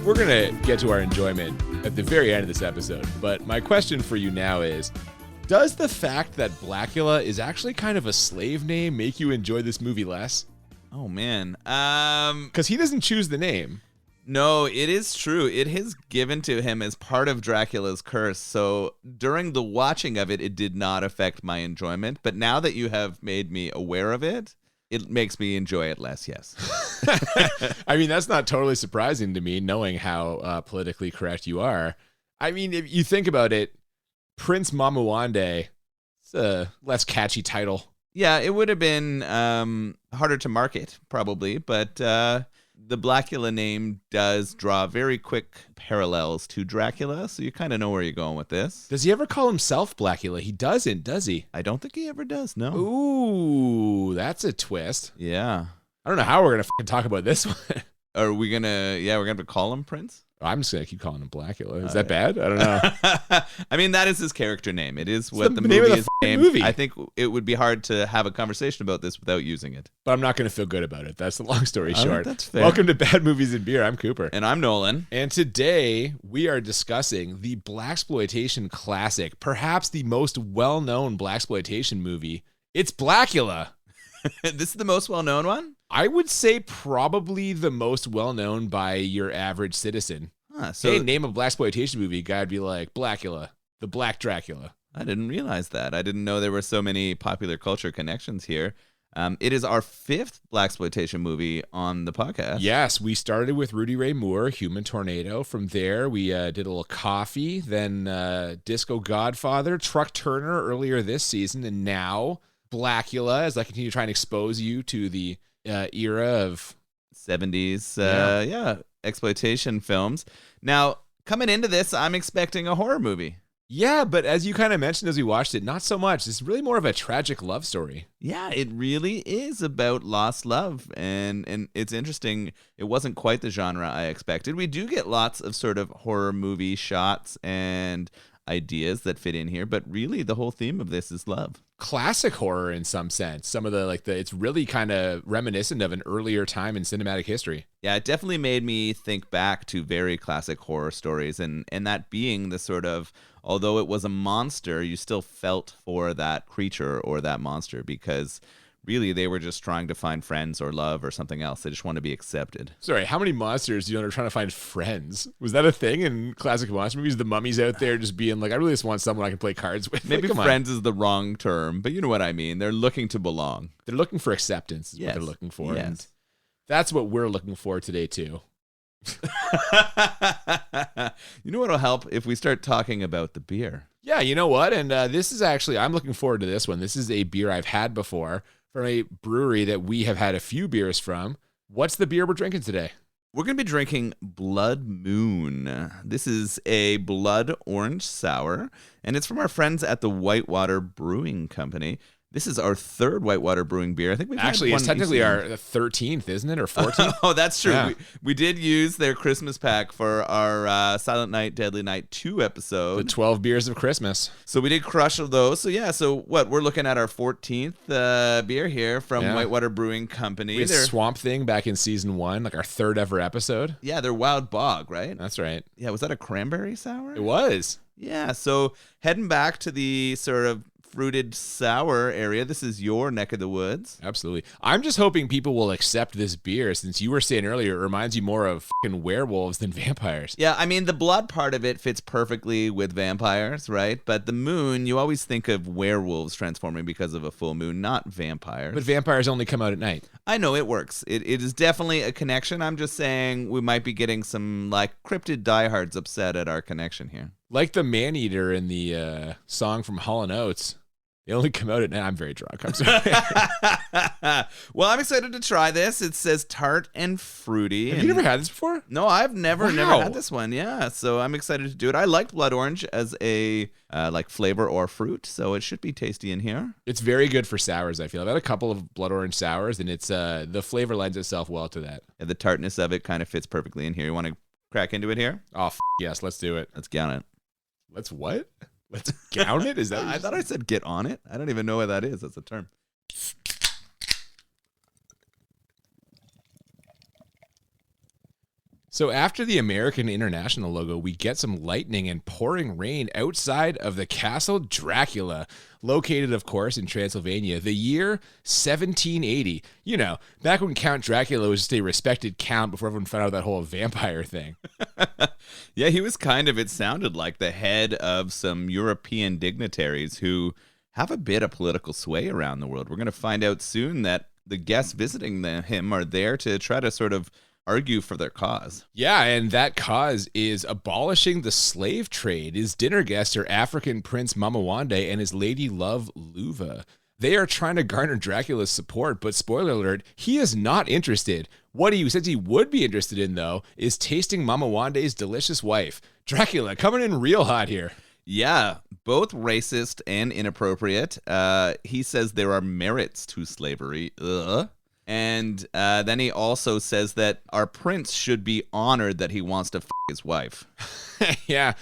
We're going to get to our enjoyment at the very end of this episode, but my question for you now is, does the fact that Blacula is actually kind of a slave name make you enjoy this movie less? Oh, man. Because he doesn't choose the name. No, it is true. It is given to him as part of Dracula's curse. So during the watching of it, it did not affect my enjoyment. But now that you have made me aware of it, it makes me enjoy it less, yes. I mean, that's not totally surprising to me, knowing how politically correct you are. I mean, if you think about it, Prince Mamuwande, it's a less catchy title. Yeah, it would have been harder to market, probably, but the Blacula name does draw very quick parallels to Dracula, so you kind of know where you're going with this. Does he ever call himself Blacula? He doesn't, does he? I don't think he ever does, no. Ooh, that's a twist. Yeah. I don't know how we're going to talk about this one. Are we going to, we're going to call him Prince? I'm just going to keep calling him Blacula. Is that bad? I don't know. I mean, that is his character name. It is what the name movie of is the named. movie. I think it would be hard to have a conversation about this without using it. But I'm not going to feel good about it. That's the long story short. That's fair. Welcome to Bad Movies and Beer. I'm Cooper. And I'm Nolan. And today we are discussing the Blaxploitation classic, perhaps the most well-known Blaxploitation movie. It's Blacula. This is the most well-known one? I would say probably the most well-known by your average citizen. So hey, name a Blaxploitation movie, guy would be like, Blacula, the Black Dracula. I didn't realize that. I didn't know there were so many popular culture connections here. It is our 5th Blaxploitation movie on the podcast. Yes, we started with Rudy Ray Moore, Human Tornado. From there, we did a little Coffee, then Disco Godfather, Truck Turner earlier this season, and now Blacula, as I continue to try and expose you to the era of 70s, exploitation films. Now, coming into this, I'm expecting a horror movie. Yeah, but as you kind of mentioned as we watched it, not so much. It's really more of a tragic love story. Yeah, it really is about lost love, and it's interesting. It wasn't quite the genre I expected. We do get lots of sort of horror movie shots and ideas that fit in here, but really the whole theme of this is love. Classic horror in some sense. Some of the it's really kind of reminiscent of an earlier time in cinematic history. Yeah, it definitely made me think back to very classic horror stories, and that being the sort of, although it was a monster, you still felt for that creature or that monster, because really they were just trying to find friends or love or something else. They just want to be accepted. Sorry, how many monsters are trying to find friends? Was that a thing in classic monster movies? The mummies out there just being like, I really just want someone I can play cards with. Maybe like, friends is the wrong term, but you know what I mean. They're looking to belong. They're looking for acceptance is what they're looking for. Yes. And that's what we're looking for today too. You know what'll help if we start talking about the beer? Yeah, you know what? And this is actually, I'm looking forward to this one. This is a beer I've had before from a brewery that we have had a few beers from. What's the beer we're drinking today? We're going to be drinking Blood Moon. This is a blood orange sour, and it's from our friends at the Whitewater Brewing Company. This is our 3rd Whitewater Brewing beer. I think we've actually had it's technically our 13th, isn't it, or 14th? Oh, that's true. Yeah. We did use their Christmas pack for our Silent Night, Deadly Night 2 episode. The 12 beers of Christmas. So we did crush those. So what? We're looking at our 14th beer here from Whitewater Brewing Company. We had Swamp Thing back in season 1, like our 3rd ever episode. Yeah, they're Wild Bog, right? That's right. Yeah, was that a cranberry sour? It was. Yeah, so heading back to the sort of fruited sour area. This is your neck of the woods. Absolutely. I'm just hoping people will accept this beer, since you were saying earlier it reminds you more of fucking werewolves than vampires. Yeah, I mean, the blood part of it fits perfectly with vampires, right? But the moon, you always think of werewolves transforming because of a full moon, not vampires. But vampires only come out at night. I know, it works. It is definitely a connection. I'm just saying we might be getting some cryptid diehards upset at our connection here. Like the man-eater in the song from Hall & Oates. They only come out at night. I'm very drunk. I'm sorry. Well, I'm excited to try this. It says tart and fruity. Have you never had this before? No, I've never had this one. Yeah, so I'm excited to do it. I liked blood orange as a flavor or fruit, so it should be tasty in here. It's very good for sours, I feel. I've had a couple of blood orange sours, and it's the flavor lends itself well to that. Yeah, the tartness of it kind of fits perfectly in here. You want to crack into it here? Oh, yes, let's do it. Let's get on it. Let's what? Let's gown it? Is that I thought I said get on it. I don't even know what that is. That's a term. So after the American International logo, we get some lightning and pouring rain outside of the Castle Dracula, located, of course, in Transylvania, the year 1780. You know, back when Count Dracula was just a respected count before everyone found out that whole vampire thing. Yeah, he was kind of, it sounded like, the head of some European dignitaries who have a bit of political sway around the world. We're going to find out soon that the guests visiting him are there to try to sort of argue for their cause. Yeah, and that cause is abolishing the slave trade. His dinner guests are African Prince Mamawande and his lady love Luva. They are trying to garner Dracula's support, but spoiler alert, he is not interested. What he says he would be interested in, though, is tasting Mamawande's delicious wife. Dracula coming in real hot here. Yeah, both racist and inappropriate. He says there are merits to slavery. And then he also says that our prince should be honored that he wants to his wife. Yeah.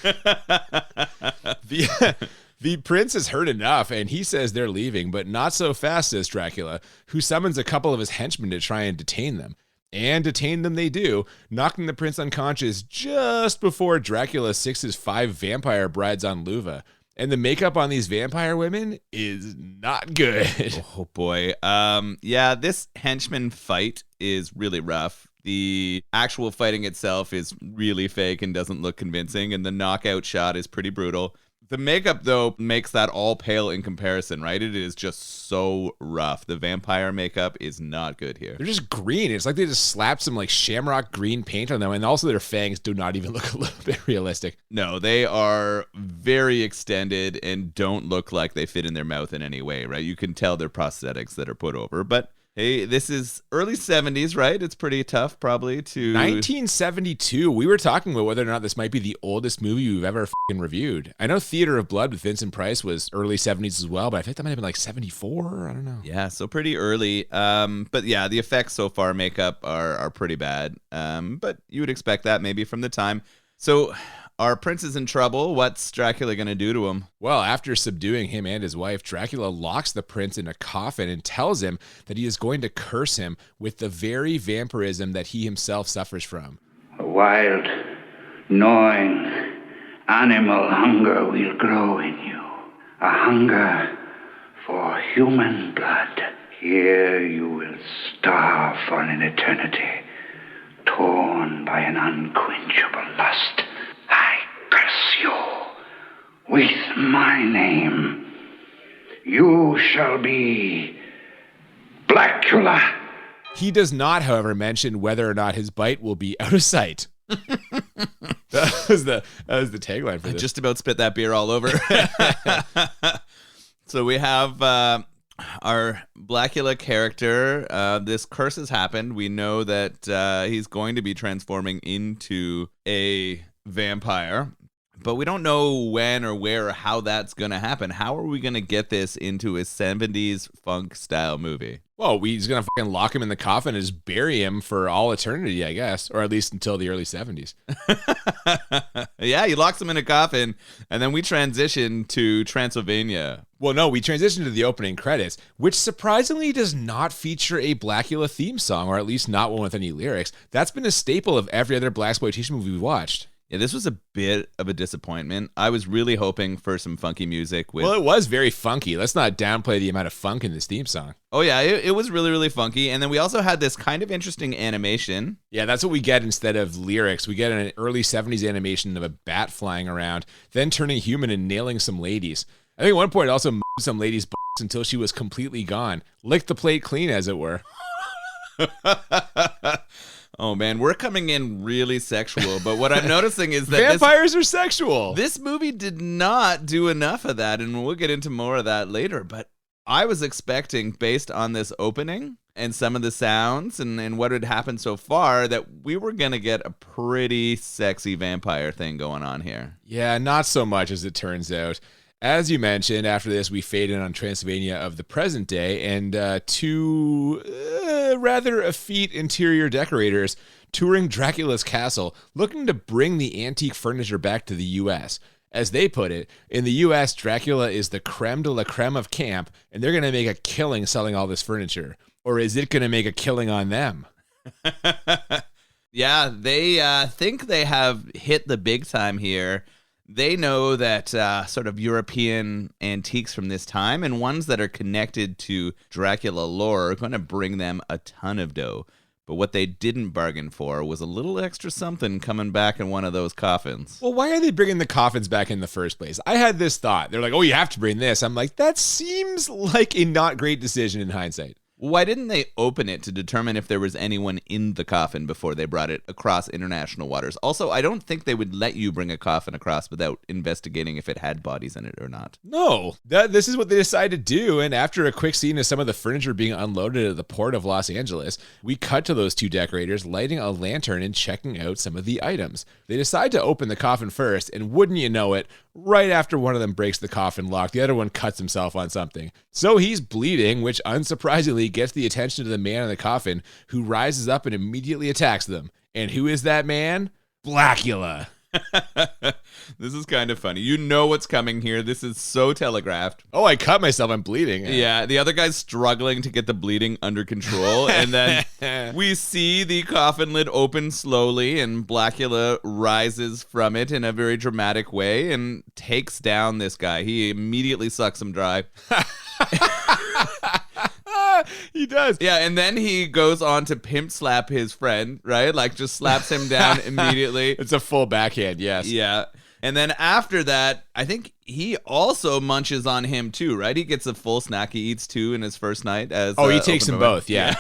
The prince has heard enough, and he says they're leaving, but not so fast, says Dracula, who summons a couple of his henchmen to try and detain them. And detain them they do, knocking the prince unconscious just before Dracula sicks his 5 vampire brides on Luva. And the makeup on these vampire women is not good. Oh, boy. Yeah, this henchman fight is really rough. The actual fighting itself is really fake and doesn't look convincing, and the knockout shot is pretty brutal. The makeup, though, makes that all pale in comparison, right? It is just so rough. The vampire makeup is not good here. They're just green. It's like they just slapped some like shamrock green paint on them, and also their fangs do not even look a little bit realistic. No, they are very extended and don't look like they fit in their mouth in any way, right? You can tell they're prosthetics that are put over, but hey, this is early 70s, right? It's pretty tough probably to... 1972. We were talking about whether or not this might be the oldest movie we've ever reviewed. I know Theater of Blood with Vincent Price was early 70s as well, but I think that might have been like 74. I don't know. Yeah, so pretty early. But yeah, the effects so far, makeup, are pretty bad. But you would expect that maybe from the time. So our prince is in trouble. What's Dracula going to do to him? Well, after subduing him and his wife, Dracula locks the prince in a coffin and tells him that he is going to curse him with the very vampirism that he himself suffers from. A wild, gnawing, animal hunger will grow in you. A hunger for human blood. Here you will starve for an eternity, torn by an unquenchable lust. I curse you with my name. You shall be Blacula. He does not, however, mention whether or not his bite will be out of sight. That was the tagline for this. I just about spit that beer all over. So we have our Blacula character. This curse has happened. We know that he's going to be transforming into a vampire, but we don't know when or where or how that's going to happen. How are we going to get this into a 70s funk style movie? Well, he's going to fucking lock him in the coffin and just bury him for all eternity, I guess, or at least until the early 70s. Yeah, he locks him in a coffin, and then we transition to Transylvania. Well, no, we transition to the opening credits, which surprisingly does not feature a Blacula theme song, or at least not one with any lyrics. That's been a staple of every other Blaxploitation movie we've watched. Yeah, this was a bit of a disappointment. I was really hoping for some funky music. Well, it was very funky. Let's not downplay the amount of funk in this theme song. Oh, yeah, it was really, really funky. And then we also had this kind of interesting animation. Yeah, that's what we get instead of lyrics. We get an early 70s animation of a bat flying around, then turning human and nailing some ladies. I think at one point it also moved some ladies' butts until she was completely gone. Licked the plate clean, as it were. Oh, man, we're coming in really sexual, but what I'm noticing is that vampires are sexual. This movie did not do enough of that, and we'll get into more of that later, but I was expecting, based on this opening and some of the sounds and what had happened so far, that we were going to get a pretty sexy vampire thing going on here. Yeah, not so much as it turns out. As you mentioned, after this, we fade in on Transylvania of the present day, and two rather effete interior decorators touring Dracula's castle, looking to bring the antique furniture back to the U.S. As they put it, in the U.S., Dracula is the creme de la creme of camp, and they're going to make a killing selling all this furniture. Or is it going to make a killing on them? Yeah, they think they have hit the big time here. They know that sort of European antiques from this time and ones that are connected to Dracula lore are going to bring them a ton of dough. But what they didn't bargain for was a little extra something coming back in one of those coffins. Well, why are they bringing the coffins back in the first place? I had this thought. They're like, oh, you have to bring this. I'm like, that seems like a not great decision in hindsight. Why didn't they open it to determine if there was anyone in the coffin before they brought it across international waters? Also, I don't think they would let you bring a coffin across without investigating if it had bodies in it or not. No, this is what they decided to do. And after a quick scene of some of the furniture being unloaded at the port of Los Angeles, we cut to those two decorators lighting a lantern and checking out some of the items. They decide to open the coffin first, and wouldn't you know it, right after one of them breaks the coffin lock, the other one cuts himself on something. So he's bleeding, which unsurprisingly gets the attention of the man in the coffin, who rises up and immediately attacks them. And who is that man? Blacula. This is kind of funny. You know what's coming here. This is so telegraphed. Oh, I cut myself. I'm bleeding. Yeah, the other guy's struggling to get the bleeding under control. And then we see the coffin lid open slowly, and Blacula rises from it in a very dramatic way and takes down this guy. He immediately sucks him dry. He does. Yeah, and then he goes on to pimp slap his friend, right? Like, just slaps him down immediately. It's a full backhand, yes. Yeah. And then after that, I think he also munches on him too, right? He gets a full snack. He eats two in his first night. He takes them both, yeah.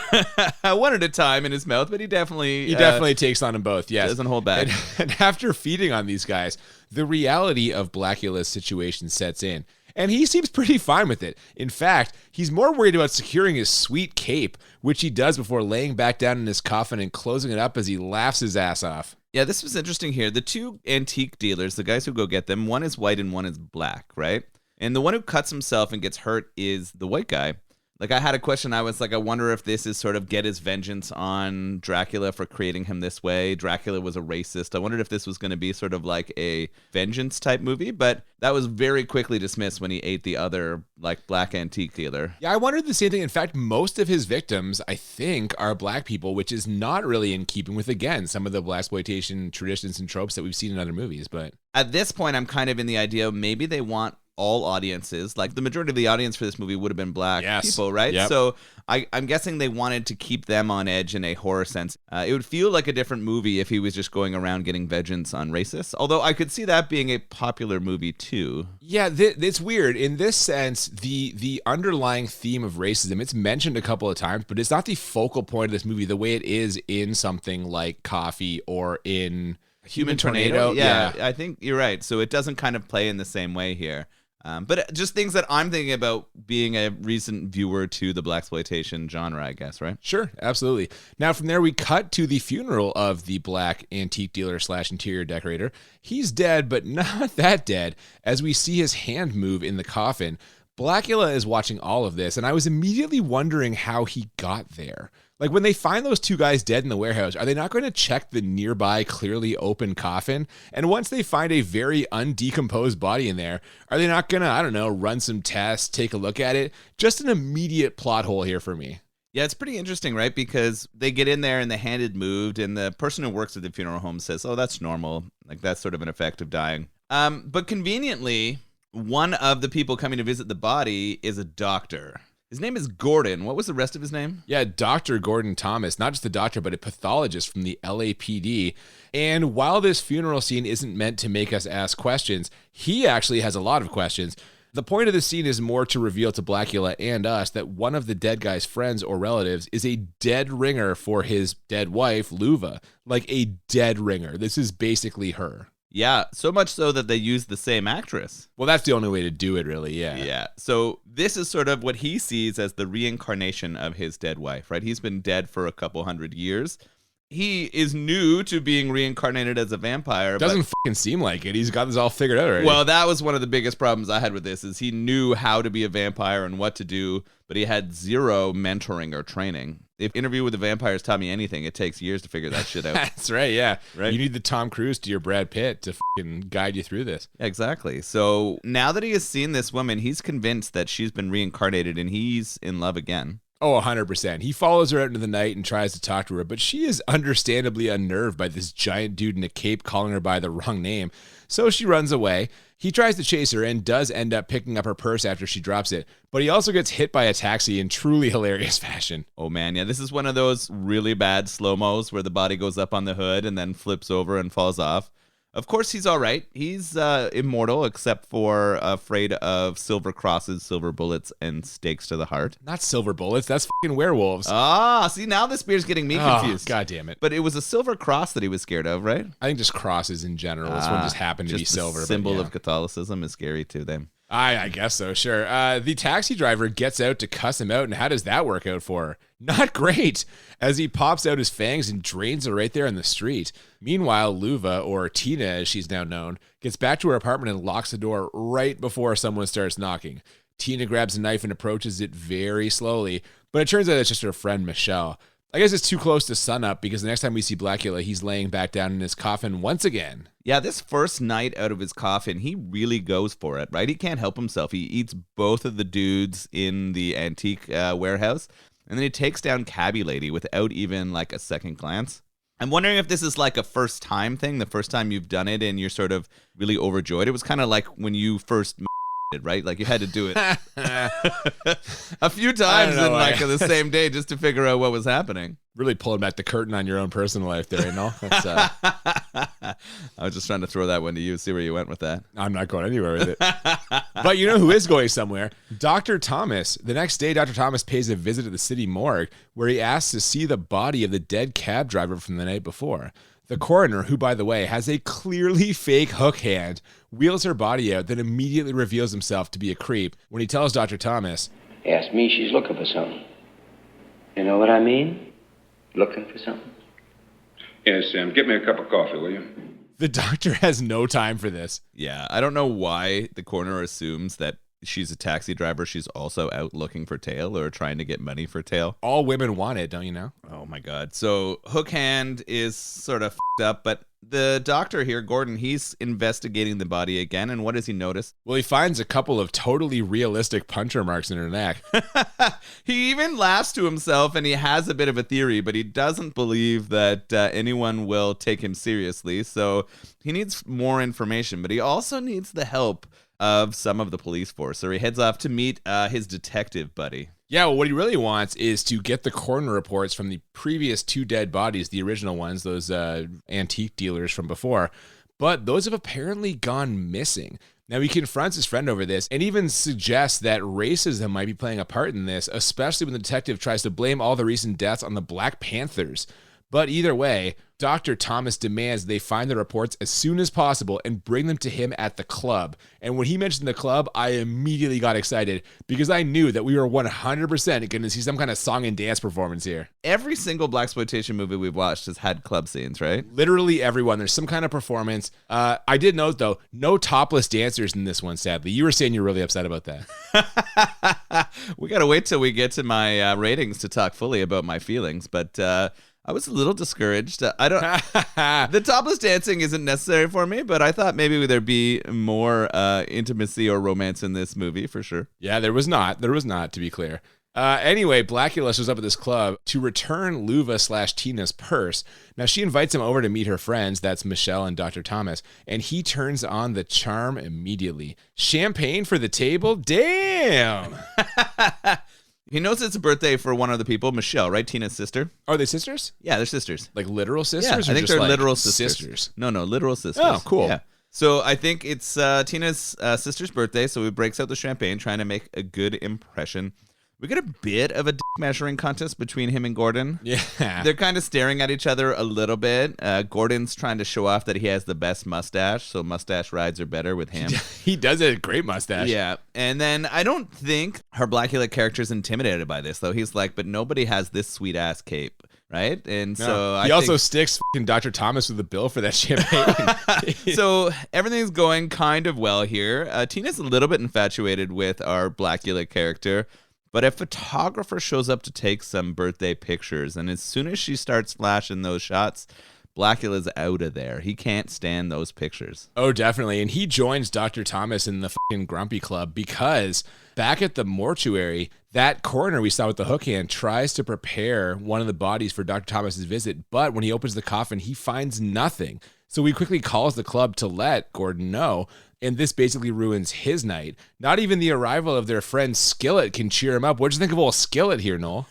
One at a time in his mouth, but he definitely takes on them both, yes. Doesn't hold back. And after feeding on these guys, the reality of Blacula's situation sets in. And he seems pretty fine with it. In fact, he's more worried about securing his sweet cape, which he does before laying back down in his coffin and closing it up as he laughs his ass off. Yeah, this was interesting here. The two antique dealers, the guys who go get them, one is white and one is black, right? And the one who cuts himself and gets hurt is the white guy. Like, I had a question. I was like, I wonder if this is sort of get his vengeance on Dracula for creating him this way. Dracula was a racist. I wondered if this was going to be sort of like a vengeance type movie, but that was very quickly dismissed when he ate the other, like, black antique dealer. Yeah, I wondered the same thing. In fact, most of his victims, I think, are black people, which is not really in keeping with, again, some of the Blaxploitation traditions and tropes that we've seen in other movies. But at this point, I'm kind of in the idea of maybe they want all audiences, like the majority of the audience for this movie would have been black people, right? Yep. So I'm guessing they wanted to keep them on edge in a horror sense. It would feel like a different movie if he was just going around getting vengeance on racists, although I could see that being a popular movie too. Yeah, it's weird. In this sense, the underlying theme of racism, it's mentioned a couple of times, but it's not the focal point of this movie the way it is in something like Coffee or in Human Tornado. Yeah, I think you're right. So it doesn't kind of play in the same way here. But just things that I'm thinking about being a recent viewer to the Blaxploitation genre, I guess, right? Sure, absolutely. Now, from there, we cut to the funeral of the black antique dealer / interior decorator. He's dead, but not that dead, as we see his hand move in the coffin. Blacula is watching all of this, and I was immediately wondering how he got there. Like, when they find those two guys dead in the warehouse, are they not going to check the nearby clearly open coffin? And once they find a very undecomposed body in there, are they not going to, I don't know, run some tests, take a look at it? Just an immediate plot hole here for me. Yeah, it's pretty interesting, right? Because they get in there and the hand had moved, and the person who works at the funeral home says, oh, that's normal. Like, that's sort of an effect of dying. But conveniently, one of the people coming to visit the body is a doctor. His name is Gordon. What was the rest of his name? Yeah, Dr. Gordon Thomas. Not just a doctor, but a pathologist from the LAPD. And while this funeral scene isn't meant to make us ask questions, he actually has a lot of questions. The point of the scene is more to reveal to Blacula and us that one of the dead guy's friends or relatives is a dead ringer for his dead wife, Luva. Like a dead ringer. This is basically her. Yeah, so much so that they use the same actress. Well, that's the only way to do it, really, yeah. Yeah, so this is sort of what he sees as the reincarnation of his dead wife, right? He's been dead for a couple hundred years. He is new to being reincarnated as a vampire. Doesn't fucking seem like it. He's got this all figured out already. Well, that was one of the biggest problems I had with this, is he knew how to be a vampire and what to do, but he had zero mentoring or training. If Interview with the Vampires taught me anything, it takes years to figure that shit out. That's right, yeah. Right? You need the Tom Cruise to your Brad Pitt to fucking guide you through this. Exactly. So now that he has seen this woman, he's convinced that she's been reincarnated and he's in love again. Oh, 100%. He follows her out into the night and tries to talk to her, but she is understandably unnerved by this giant dude in a cape calling her by the wrong name. So she runs away. He tries to chase her and does end up picking up her purse after she drops it, but he also gets hit by a taxi in truly hilarious fashion. Oh man, yeah, this is one of those really bad slow-mos where the body goes up on the hood and then flips over and falls off. Of course, he's all right. He's immortal, except for afraid of silver crosses, silver bullets, and stakes to the heart. Not silver bullets. That's fucking werewolves. See, now this beer's getting me confused. God damn it. But it was a silver cross that he was scared of, right? I think just crosses in general. This one just happened to be silver. The symbol of Catholicism is scary to them. I guess so, sure. The taxi driver gets out to cuss him out, and how does that work out for her? Not great, as he pops out his fangs and drains her right there in the street. Meanwhile, Luva, or Tina as she's now known, gets back to her apartment and locks the door right before someone starts knocking. Tina grabs a knife and approaches it very slowly, but it turns out it's just her friend Michelle. I guess it's too close to sunup because the next time we see Blacula, he's laying back down in his coffin once again. Yeah, this first night out of his coffin, he really goes for it, right? He can't help himself. He eats both of the dudes in the antique warehouse, and then he takes down Cabby Lady without even like a second glance. I'm wondering if this is like a first time thing, the first time you've done it and you're sort of really overjoyed. It was kind of like when you first right? Like you had to do it a few times in like the same day just to figure out what was happening. Really pulling back the curtain on your own personal life there, you know? That's, I was just trying to throw that one to you, see where you went with that. I'm not going anywhere with it. But you know who is going somewhere? Dr. Thomas. The next day, Dr. Thomas pays a visit at the city morgue where he asks to see the body of the dead cab driver from the night before. The coroner, who, by the way, has a clearly fake hook hand, wheels her body out, then immediately reveals himself to be a creep when he tells Dr. Thomas, Ask me, she's looking for something. You know what I mean? Looking for something? Yes, Sam. Get me a cup of coffee, will you? The doctor has no time for this. Yeah, I don't know why the coroner assumes that she's a taxi driver. She's also out looking for tail or trying to get money for tail. All women want it, don't you know? Oh my God. So Hook Hand is sort of f***ed up, but the doctor here, Gordon, he's investigating the body again. And what does he notice? Well, he finds a couple of totally realistic puncher marks in her neck. He even laughs to himself and he has a bit of a theory, but he doesn't believe that anyone will take him seriously. So he needs more information, but he also needs the help of some of the police force. So he heads off to meet his detective buddy. Yeah, well, what he really wants is to get the coroner reports from the previous two dead bodies, the original ones, those antique dealers from before. But those have apparently gone missing. Now, he confronts his friend over this and even suggests that racism might be playing a part in this, especially when the detective tries to blame all the recent deaths on the Black Panthers. But either way, Dr. Thomas demands they find the reports as soon as possible and bring them to him at the club. And when he mentioned the club, I immediately got excited because I knew that we were 100% going to see some kind of song and dance performance here. Every single Blaxploitation movie we've watched has had club scenes, right? Literally everyone. There's some kind of performance. I did note, though, no topless dancers in this one, sadly. You were saying you're really upset about that. We got to wait till we get to my ratings to talk fully about my feelings, but I was a little discouraged. The topless dancing isn't necessary for me, but I thought maybe there'd be more intimacy or romance in this movie for sure. Yeah, there was not. There was not, to be clear. Anyway, Blacula shows up at this club to return Luva/Tina's purse. Now, she invites him over to meet her friends. That's Michelle and Dr. Thomas. And he turns on the charm immediately. Champagne for the table? Damn! He knows it's a birthday for one of the people, Michelle, right? Tina's sister. Are they sisters? Yeah, they're sisters. Like literal sisters? Yeah, I or think just they're like literal sisters. No, literal sisters. Oh, cool. Yeah. So I think it's Tina's sister's birthday, so he breaks out the champagne, trying to make a good impression. We get a bit of a dick measuring contest between him and Gordon. Yeah. They're kind of staring at each other a little bit. Gordon's trying to show off that he has the best mustache, so mustache rides are better with him. He does a great mustache. Yeah. And then I don't think her Blacula character's intimidated by this, though. He's like, but nobody has this sweet-ass cape, right? And so he also sticks fucking Dr. Thomas with the bill for that champagne. So everything's going kind of well here. Tina's a little bit infatuated with our Blacula character. But a photographer shows up to take some birthday pictures, and as soon as she starts flashing those shots, Blacula's out of there. He can't stand those pictures. Oh, definitely. And he joins Dr. Thomas in the fucking Grumpy Club because back at the mortuary, that coroner we saw with the hook hand tries to prepare one of the bodies for Dr. Thomas's visit. But when he opens the coffin, he finds nothing. So he quickly calls the club to let Gordon know. And this basically ruins his night. Not even the arrival of their friend Skillet can cheer him up. What'd you think of old Skillet here, Noel?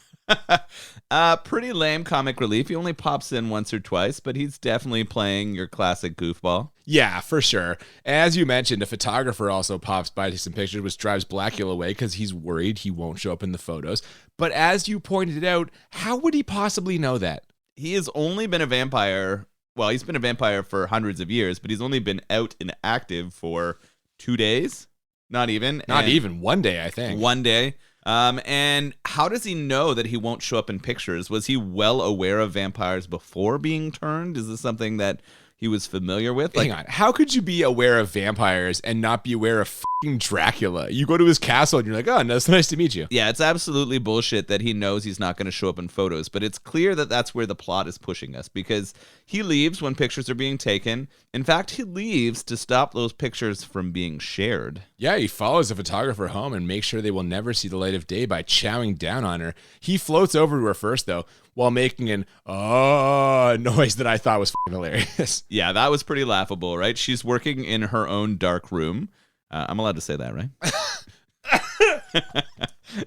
Pretty lame comic relief. He only pops in once or twice, but he's definitely playing your classic goofball. Yeah, for sure. As you mentioned, a photographer also pops by to some pictures, which drives Blacula away because he's worried he won't show up in the photos. But as you pointed out, how would he possibly know that? He has only been a vampire. Well, he's been a vampire for hundreds of years, but he's only been out and active for 2 days. Not even. Not even. 1 day, I think. 1 day. And how does he know that he won't show up in pictures? Was he well aware of vampires before being turned? Is this something that he was familiar with? Hang on. How could you be aware of vampires and not be aware of fucking Dracula? You go to his castle and you're like, oh, no, it's nice to meet you. Yeah, it's absolutely bullshit that he knows he's not going to show up in photos, but it's clear that that's where the plot is pushing us because he leaves when pictures are being taken. In fact, he leaves to stop those pictures from being shared. Yeah, he follows the photographer home and makes sure they will never see the light of day by chowing down on her. He floats over to her first, though, while making an noise that I thought was fucking hilarious. Yeah, that was pretty laughable, right? She's working in her own dark room. I'm allowed to say that, right?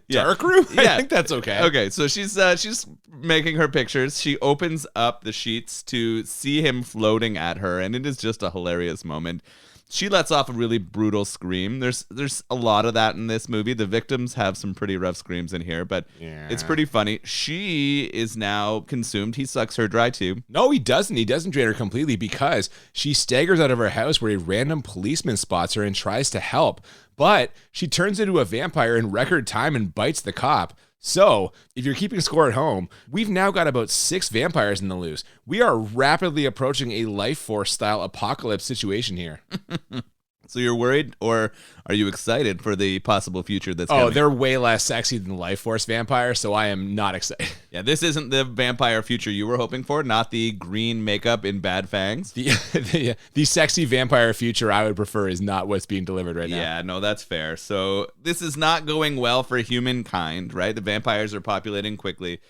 Yeah. Dark room? Yeah. I think that's okay. Okay, so she's making her pictures. She opens up the sheets to see him floating at her, and it is just a hilarious moment. She lets off a really brutal scream. There's a lot of that in this movie. The victims have some pretty rough screams in here, but It's pretty funny. She is now consumed. He sucks her dry too. No, he doesn't. He doesn't drain her completely because she staggers out of her house where a random policeman spots her and tries to help. But she turns into a vampire in record time and bites the cop. So, if you're keeping score at home, we've now got about 6 vampires in the loose. We are rapidly approaching a Life Force style apocalypse situation here. So you're worried, or are you excited for the possible future that's coming? Oh, they're way less sexy than Life Force vampires, so I am not excited. Yeah, this isn't the vampire future you were hoping for, not the green makeup in Bad Fangs. The sexy vampire future I would prefer is not what's being delivered right now. Yeah, no, that's fair. So this is not going well for humankind, right? The vampires are populating quickly.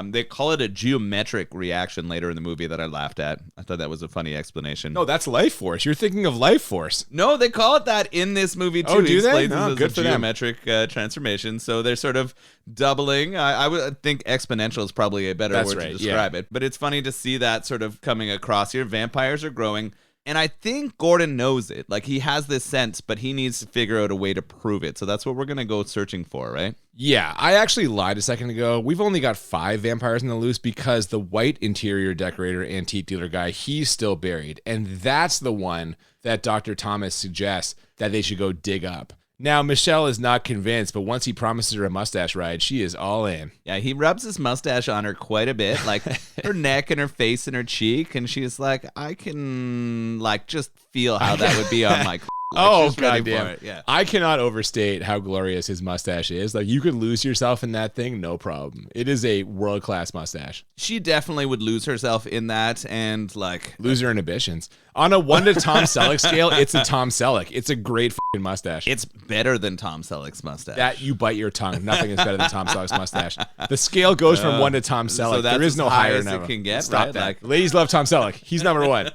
They call it a geometric reaction later in the movie that I laughed at. I thought that was a funny explanation. No, that's Life Force. You're thinking of Life Force. No, they call it that in this movie too. Oh, do they? No, Good for them. Geometric transformation. So they're sort of doubling. I would think exponential is probably a better word to describe it. But it's funny to see that sort of coming across here. Vampires are growing. And I think Gordon knows it. Like, he has this sense, but he needs to figure out a way to prove it. So that's what we're going to go searching for, right? Yeah, I actually lied a second ago. We've only got 5 vampires in the loose because the white interior decorator antique dealer guy, he's still buried. And that's the one that Dr. Thomas suggests that they should go dig up. Now, Michelle is not convinced, but once he promises her a mustache ride, she is all in. Yeah, he rubs his mustache on her quite a bit, like her neck and her face and her cheek, and she's like, I can, like, just feel how that would be on my... Oh, goddamn. Yeah. I cannot overstate how glorious his mustache is. Like, you could lose yourself in that thing, no problem. It is a world-class mustache. She definitely would lose herself in that and, like... Lose her inhibitions. On a 1 to Tom Selleck scale, it's a Tom Selleck. It's a great fucking mustache. It's better than Tom Selleck's mustache. That, you bite your tongue. Nothing is better than Tom Selleck's mustache. The scale goes from 1 to Tom Selleck. So that's there is no higher as number. It can get, Stop right? that. Like... Ladies love Tom Selleck. He's number 1.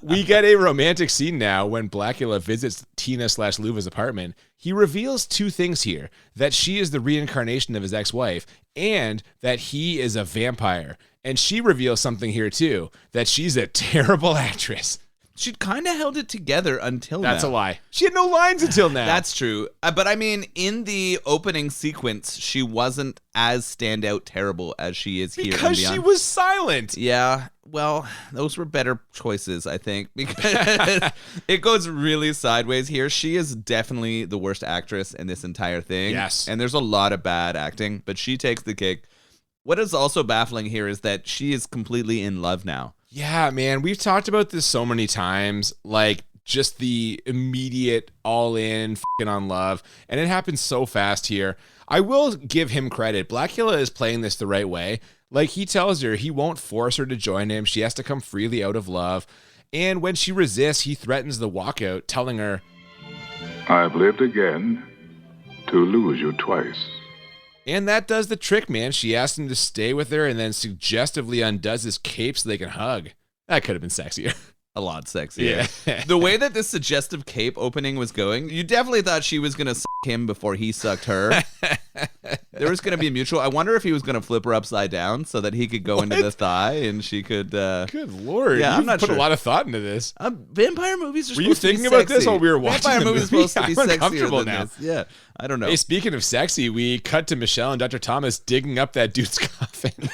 We get a romantic scene now when Blacula visits Tina/Luva's apartment. He reveals 2 things here: that she is the reincarnation of his ex-wife, and that he is a vampire. And she reveals something here too: that she's a terrible actress. She kind of held it together until now. That's a lie. She had no lines until now. That's true. But I mean, in the opening sequence, she wasn't as standout terrible as she is here. Because she was silent. Yeah. Well, those were better choices, I think, because it goes really sideways here. She is definitely the worst actress in this entire thing. Yes. And there's a lot of bad acting, but she takes the cake. What is also baffling here is that she is completely in love now. Yeah, man, we've talked about this so many times, like just the immediate all-in fucking on love, and it happens so fast here. I will give him credit. Blacula is playing this the right way. Like, he tells her he won't force her to join him. She has to come freely out of love. And when she resists, he threatens the walkout, telling her, I've lived again to lose you twice. and that does the trick, man. She asks him to stay with her and then suggestively undoes his cape so they can hug. That could have been sexier. A lot sexier. Yeah. The way that this suggestive cape opening was going, you definitely thought she was going to suck him before he sucked her. There was going to be a mutual. I wonder if he was going to flip her upside down so that he could go into the thigh and she could. Good Lord. Yeah, I'm not put sure. a lot of thought into this. Vampire movies are Were you supposed to be thinking about this sexy. while we were watching Vampire the movies movie? are supposed to be I'm sexier uncomfortable than now. this. Yeah, I don't know. Hey, speaking of sexy, we cut to Michelle and Dr. Thomas digging up that dude's coffin.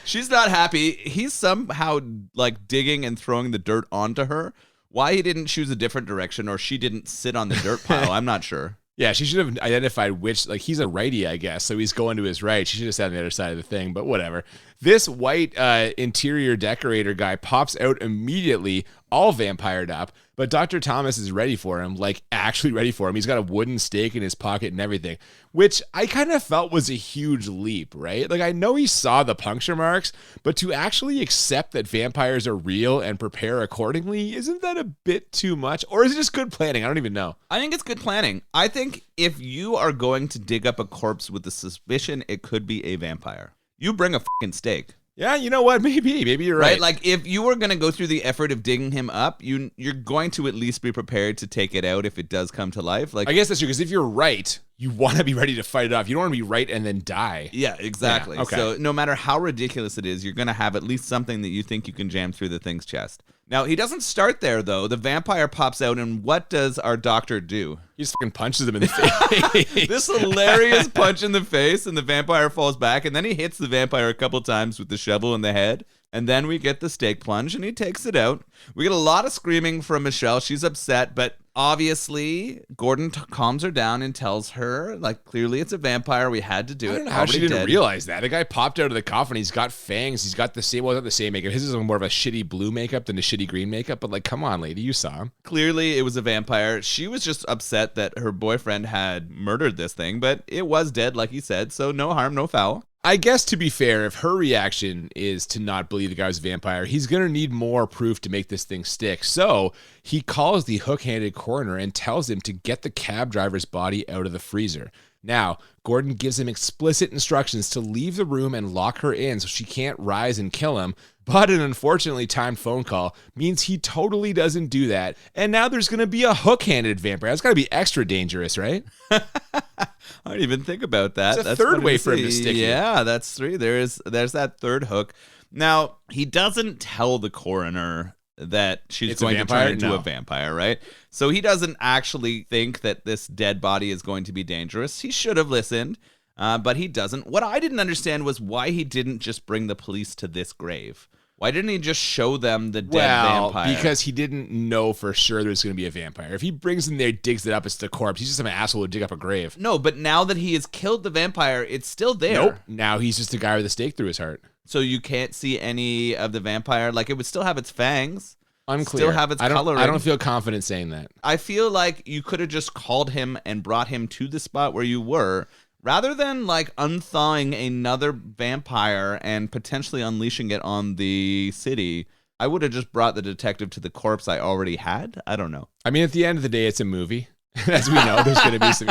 She's not happy. He's somehow like digging and throwing the dirt onto her. Why he didn't choose a different direction or she didn't sit on the dirt pile, I'm not sure. Yeah, she should have identified which, like, he's a righty, I guess, so he's going to his right. She should have sat on the other side of the thing, but whatever. This white interior decorator guy pops out immediately, all vampired up, but Dr. Thomas is ready for him, like, actually ready for him. He's got a wooden stake in his pocket and everything, which I kind of felt was a huge leap, right? Like, I know he saw the puncture marks, but to actually accept that vampires are real and prepare accordingly, isn't that a bit too much? Or is it just good planning? I don't even know. I think it's good planning. I think if you are going to dig up a corpse with the suspicion it could be a vampire, you bring a fucking stake. Yeah, you know what? Maybe you're right. Like, if you were going to go through the effort of digging him up, you're going to at least be prepared to take it out if it does come to life. Like, I guess that's true, because if you're right, you want to be ready to fight it off. You don't want to be right and then die. yeah, exactly. Yeah, okay. So no matter how ridiculous it is, you're going to have at least something that you think you can jam through the thing's chest. Now, he doesn't start there, though. The vampire pops out, and what does our doctor do? He just fucking punches him in the face. This hilarious punch in the face, and the vampire falls back, and then he hits the vampire a couple times with the shovel in the head, and then we get the stake plunge, and he takes it out. We get a lot of screaming from Michelle. She's upset, but obviously, Gordon calms her down and tells her, like, clearly it's a vampire. We had to do it. I don't know how she Already didn't dead. realize that. The guy popped out of the coffin. He's got fangs. He's got the same, well, not the same makeup. His is more of a shitty blue makeup than a shitty green makeup. But, like, come on, lady. You saw him. Clearly, it was a vampire. She was just upset that her boyfriend had murdered this thing, but it was dead, like he said, so no harm, no foul. I guess, to be fair, if her reaction is to not believe the guy was a vampire, he's going to need more proof to make this thing stick. So he calls the hook-handed coroner and tells him to get the cab driver's body out of the freezer. Now, Gordon gives him explicit instructions to leave the room and lock her in so she can't rise and kill him. But an unfortunately timed phone call means he totally doesn't do that. And now there's going to be a hook-handed vampire. That's got to be extra dangerous, right? I didn't even think about that. It's a That's third funny way to for him to see. stick you. Yeah, that's three. There's that third hook. Now, he doesn't tell the coroner that she's It's a going to vampire? turn into No. a vampire, right? So he doesn't actually think that this dead body is going to be dangerous. He should have listened, but he doesn't. What I didn't understand was why he didn't just bring the police to this grave. Why didn't he just show them the dead vampire? Because he didn't know for sure there's going to be a vampire. If he brings them there, digs it up, it's the corpse. He's just some asshole who dig up a grave. No, but now that he has killed the vampire, it's still there. Nope. Now he's just a guy with a stake through his heart. So you can't see any of the vampire. Like, it would still have its fangs. Unclear. Still have its I coloring. don't feel confident saying that. I feel like you could have just called him and brought him to the spot where you were, rather than like unthawing another vampire and potentially unleashing it on the city. I would have just brought the detective to the corpse I already had. I don't know. I mean, at the end of the day, it's a movie. As we know, there's going to be some,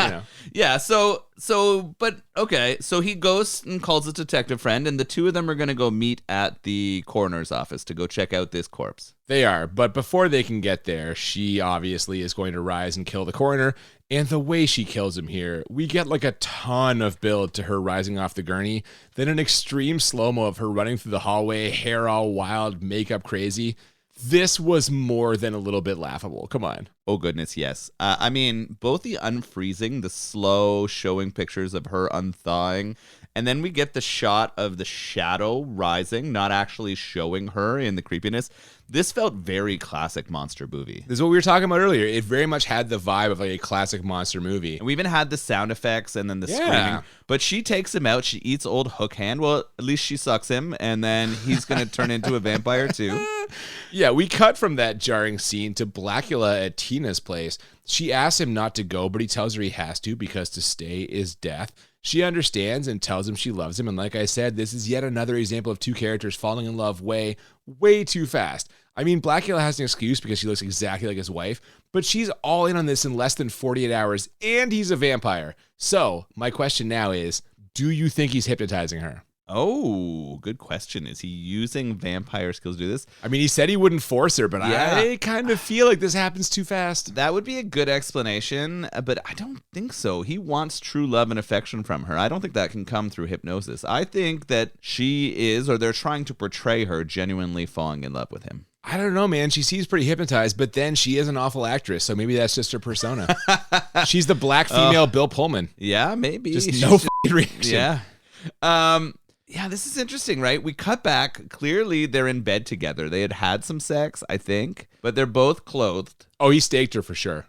Yeah, but okay. So he goes and calls his detective friend, and the two of them are going to go meet at the coroner's office to go check out this corpse. They are. But before they can get there, she obviously is going to rise and kill the coroner. And the way she kills him here, we get like a ton of build to her rising off the gurney, then an extreme slow-mo of her running through the hallway, hair all wild, makeup crazy. This was more than a little bit laughable. Come on. Oh, goodness, yes. I mean, both the unfreezing, the slow showing pictures of her unthawing, and then we get the shot of the shadow rising, not actually showing her in the creepiness. This felt very classic monster movie. This is what we were talking about earlier. It very much had the vibe of like a classic monster movie. And we even had the sound effects and then the Yeah. screaming. But she takes him out. She eats old Hook Hand. Well, at least she sucks him, and then he's going to turn into a vampire too. Yeah, we cut from that jarring scene to Blacula at Tina's place. She asks him not to go, but he tells her he has to because to stay is death. She understands and tells him she loves him. And like I said, this is yet another example of two characters falling in love way too fast. I mean, Blacula has an excuse because she looks exactly like his wife, but she's all in on this in less than 48 hours, and he's a vampire. So my question now is, do you think he's hypnotizing her? Oh, good question. Is he using vampire skills to do this? I mean, he said he wouldn't force her, but Yeah. I kind of feel like this happens too fast. That would be a good explanation, but I don't think so. He wants true love and affection from her. I don't think that can come through hypnosis. I think that she is, or they're trying to portray her genuinely falling in love with him. I don't know, man. She seems pretty hypnotized, but then she is an awful actress, so maybe that's just her persona. She's the black female Bill Pullman. Yeah, maybe. Just no f***ing reaction. Yeah. Yeah, this is interesting, right? We cut back. Clearly, they're in bed together. They had some sex, I think, but they're both clothed. Oh, he staked her for sure.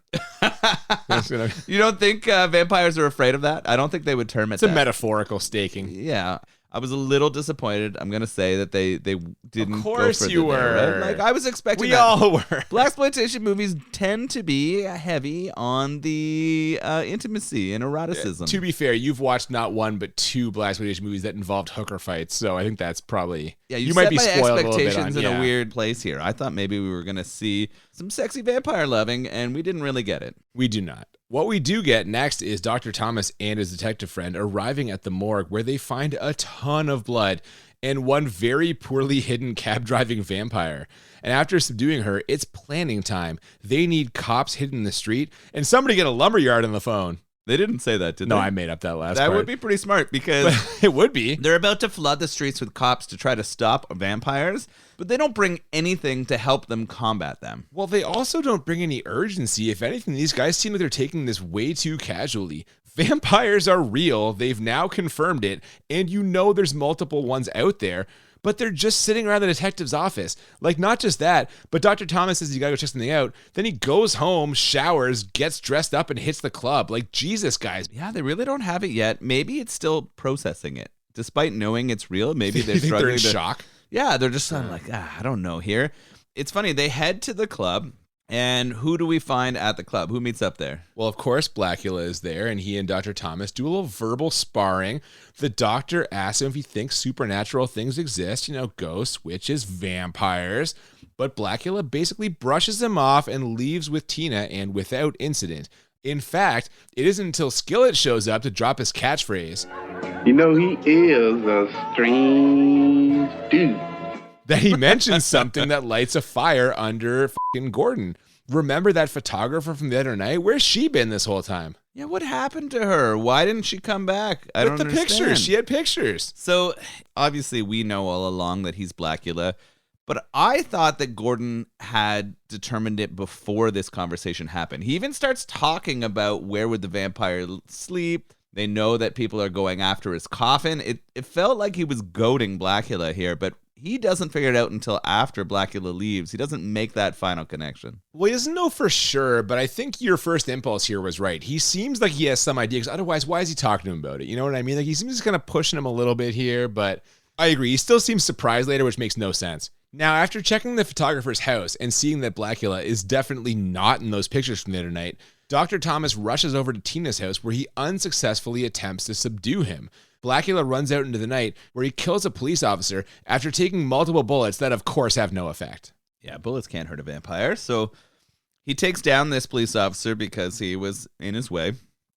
You don't think vampires are afraid of that? I don't think they would term it It's a that. metaphorical staking. Yeah. I was a little disappointed. I'm going to say that they didn't Of course go further you there, were. right? Like, I was expecting We that. all were. Blaxploitation movies tend to be heavy on the intimacy and eroticism. To be fair, you've watched not one but two Blaxploitation movies that involved hooker fights, so I think that's probably you might set be my spoiled a little bit expectations on, in a weird place here. I thought maybe we were going to see some sexy vampire loving, and we didn't really get it. We do not. What we do get next is Dr. Thomas and his detective friend arriving at the morgue where they find a ton of blood and one very poorly hidden cab-driving vampire. And after subduing her, it's planning time. They need cops hidden in the street and somebody get a lumberyard on the phone. They didn't say that, did No, they? I made up that last That part. would be pretty smart because It would be. they're about to flood the streets with cops to try to stop vampires, but they don't bring anything to help them combat them. Well, they also don't bring any urgency. If anything, these guys seem like they're taking this way too casually. Vampires are real. They've now confirmed it. And you know there's multiple ones out there. But they're just sitting around the detective's office. Like, not just that, but Dr. Thomas says you gotta go check something out. Then he goes home, showers, gets dressed up, and hits the club. Like, Jesus, guys. Yeah, they really don't have it yet. Maybe it's still processing it. Despite knowing it's real, maybe they're You think struggling they're in to... shock? Yeah, they're just kind of like, I don't know here. It's funny, they head to the club, and who do we find at the club? Who meets up there? Well, of course, Blacula is there, and he and Dr. Thomas do a little verbal sparring. The doctor asks him if he thinks supernatural things exist, ghosts, witches, vampires. But Blacula basically brushes him off and leaves with Tina and without incident. In fact, it isn't until Skillet shows up to drop his catchphrase, He is a strange dude. that he mentions something that lights a fire under fucking Gordon. Remember that photographer from the other night? Where's she been this whole time? Yeah, what happened to her? Why didn't she come back? I don't With the understand. pictures. She had pictures. So, obviously, we know all along that he's Blacula, but I thought that Gordon had determined it before this conversation happened. He even starts talking about where would the vampire sleep. They know that people are going after his coffin. It felt like he was goading Blacula here, but he doesn't figure it out until after Blacula leaves. He doesn't make that final connection. Well, he doesn't know for sure, but I think your first impulse here was right. He seems like he has some idea, because otherwise, why is he talking to him about it? You know what I mean? Like, he seems kind of pushing him a little bit here, but I agree. He still seems surprised later, which makes no sense. Now, after checking the photographer's house and seeing that Blacula is definitely not in those pictures from the other night, Dr. Thomas rushes over to Tina's house where he unsuccessfully attempts to subdue him. Blacula runs out into the night where he kills a police officer after taking multiple bullets that, of course, have no effect. Yeah, bullets can't hurt a vampire. So he takes down this police officer because he was in his way.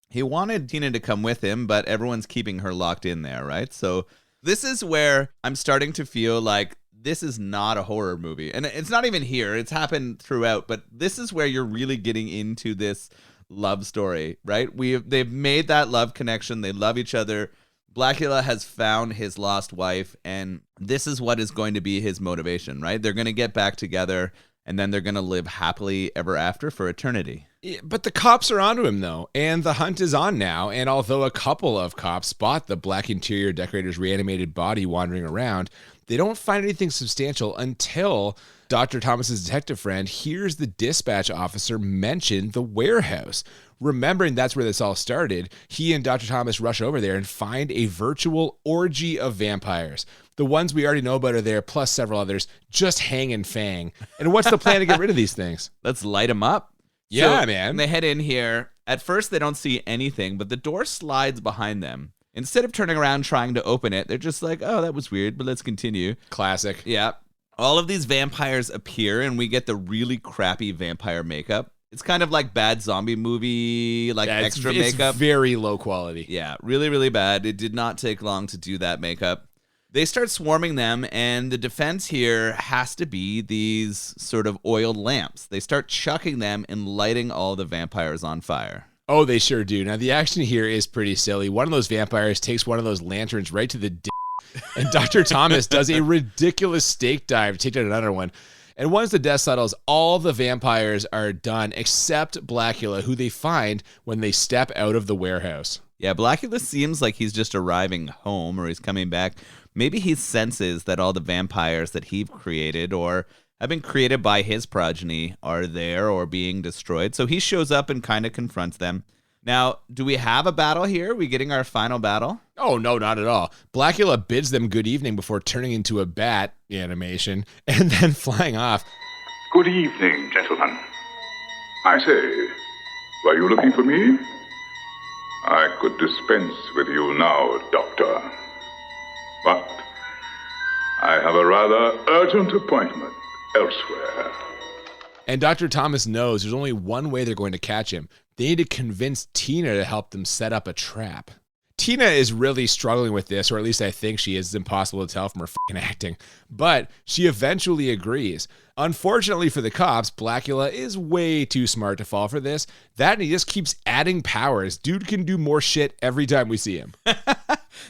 He wanted Tina to come with him, but everyone's keeping her locked in there, right? So this is where I'm starting to feel like this is not a horror movie. And it's not even here. It's happened throughout. But this is where you're really getting into this love story, right? They've made that love connection. They love each other. Blacula has found his lost wife, and this is what is going to be his motivation, right? They're going to get back together, and then they're going to live happily ever after for eternity. Yeah, but the cops are onto him, though, and the hunt is on now. And although a couple of cops spot the black interior decorator's reanimated body wandering around, they don't find anything substantial until Dr. Thomas's detective friend hears the dispatch officer mention the warehouse. Remembering that's where this all started, he and Dr. Thomas rush over there and find a virtual orgy of vampires. The ones we already know about are there, plus several others, just hanging fang. And what's the plan to get rid of these things? Let's light them up. Yeah, So man. They head in here. At first, they don't see anything, but the door slides behind them. Instead of turning around trying to open it, they're just like, oh, that was weird, but let's continue. Classic. Yeah. All of these vampires appear, and we get the really crappy vampire makeup. It's kind of like bad zombie movie, like extra makeup. It's very low quality. Yeah, really, really bad. It did not take long to do that makeup. They start swarming them, and the defense here has to be these sort of oiled lamps. They start chucking them and lighting all the vampires on fire. Oh, they sure do. Now, the action here is pretty silly. One of those vampires takes one of those lanterns right to the dick, and Dr. Thomas does a ridiculous stake dive to take down another one. And once the death settles, all the vampires are done except Blacula, who they find when they step out of the warehouse. Yeah, Blacula seems like he's just arriving home, or he's coming back. Maybe he senses that all the vampires that he created or have been created by his progeny are there or being destroyed. So he shows up and kind of confronts them. Now, do we have a battle here? Are we getting our final battle? Oh, no, not at all. Blacula bids them good evening before turning into a bat animation and then flying off. Good evening, gentlemen. I say, were you looking for me? I could dispense with you now, Doctor. But I have a rather urgent appointment elsewhere. And Dr. Thomas knows there's only one way they're going to catch him. They need to convince Tina to help them set up a trap. Tina is really struggling with this, or at least I think she is. It's impossible to tell from her fucking acting. But she eventually agrees. Unfortunately for the cops, Blacula is way too smart to fall for this. That and he just keeps adding powers. Dude can do more shit every time we see him.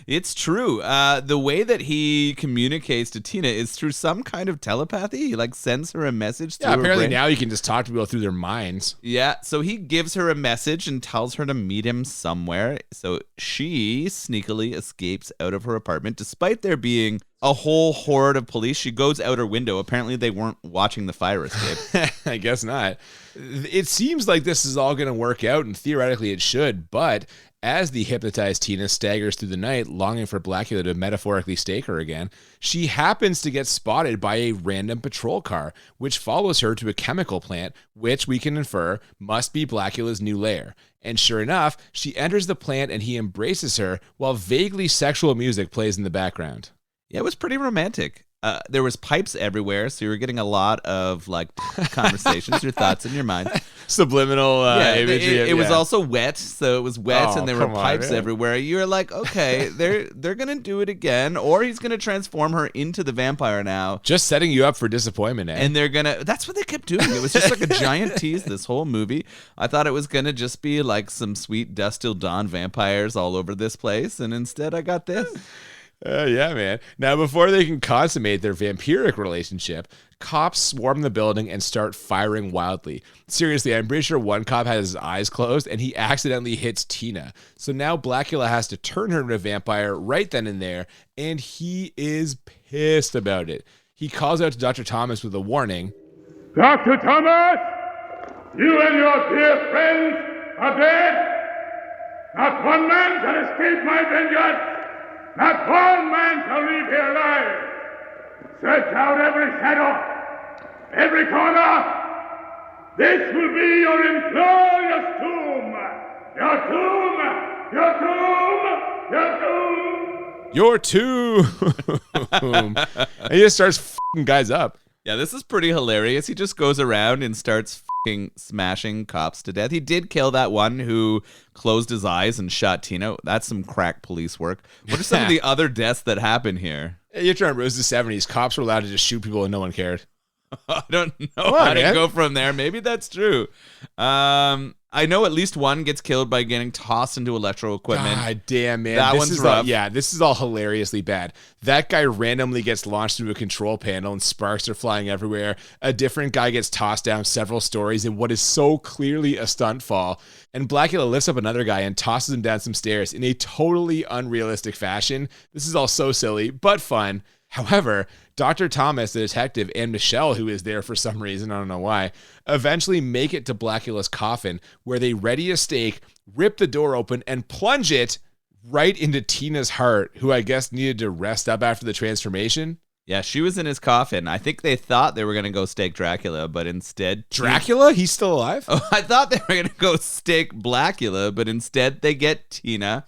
It's true. The way that he communicates to Tina is through some kind of telepathy. He like sends her a message through her apparently brain. now you can just talk to people through their minds. Yeah, so he gives her a message and tells her to meet him somewhere. So she sneakily escapes out of her apartment despite there being a whole horde of police. She goes out her window. Apparently they weren't watching the fire escape. I guess not. It seems like this is all going to work out, and theoretically it should, but as the hypnotized Tina staggers through the night, longing for Blacula to metaphorically stake her again, she happens to get spotted by a random patrol car, which follows her to a chemical plant, which we can infer must be Blacula's new lair. And sure enough, she enters the plant and he embraces her while vaguely sexual music plays in the background. Yeah, it was pretty romantic. There was pipes everywhere, so you were getting a lot of like conversations, your thoughts in your mind. Subliminal imagery. It was also wet, so it was wet, and there were pipes man. everywhere. You're like, okay, they're gonna do it again, or he's gonna transform her into the vampire now. Just setting you up for disappointment, eh? And they're gonna. That's what they kept doing. It was just like a giant tease. This whole movie, I thought it was gonna just be like some sweet Dusk Till Dawn vampires all over this place, and instead I got this. Yeah, man. Now, before they can consummate their vampiric relationship, cops swarm the building and start firing wildly. Seriously, I'm pretty sure one cop has his eyes closed and he accidentally hits Tina. So now Blacula has to turn her into a vampire right then and there, and he is pissed about it. He calls out to Dr. Thomas with a warning. Dr. Thomas, you and your dear friends are dead. Not one man shall escape my vengeance. Not one man shall leave here alive. Search out every shadow, every corner. This will be your inglorious tomb. Your tomb, your tomb, your tomb. Your tomb. And he just starts f***ing guys up. Yeah, this is pretty hilarious. He just goes around and starts fucking smashing cops to death. He did kill that one who closed his eyes and shot Tina. That's some crack police work. What are some of the other deaths that happen here? You're trying to remember, it was the 70s. Cops were allowed to just shoot people and no one cared. I don't know how to go from there. Maybe that's true. I know at least one gets killed by getting tossed into electrical equipment. God damn, man. That this one's is rough. This is all hilariously bad. That guy randomly gets launched into a control panel and sparks are flying everywhere. A different guy gets tossed down several stories in what is so clearly a stunt fall. And Blacula lifts up another guy and tosses him down some stairs in a totally unrealistic fashion. This is all so silly, but fun. However, Dr. Thomas, the detective, and Michelle, who is there for some reason, I don't know why, eventually make it to Blacula's coffin, where they ready a stake, rip the door open, and plunge it right into Tina's heart, who I guess needed to rest up after the transformation. Yeah, she was in his coffin. I think they thought they were going to go stake Dracula, but instead... Dracula? He's still alive? Oh, I thought they were going to go stake Blacula, but instead they get Tina.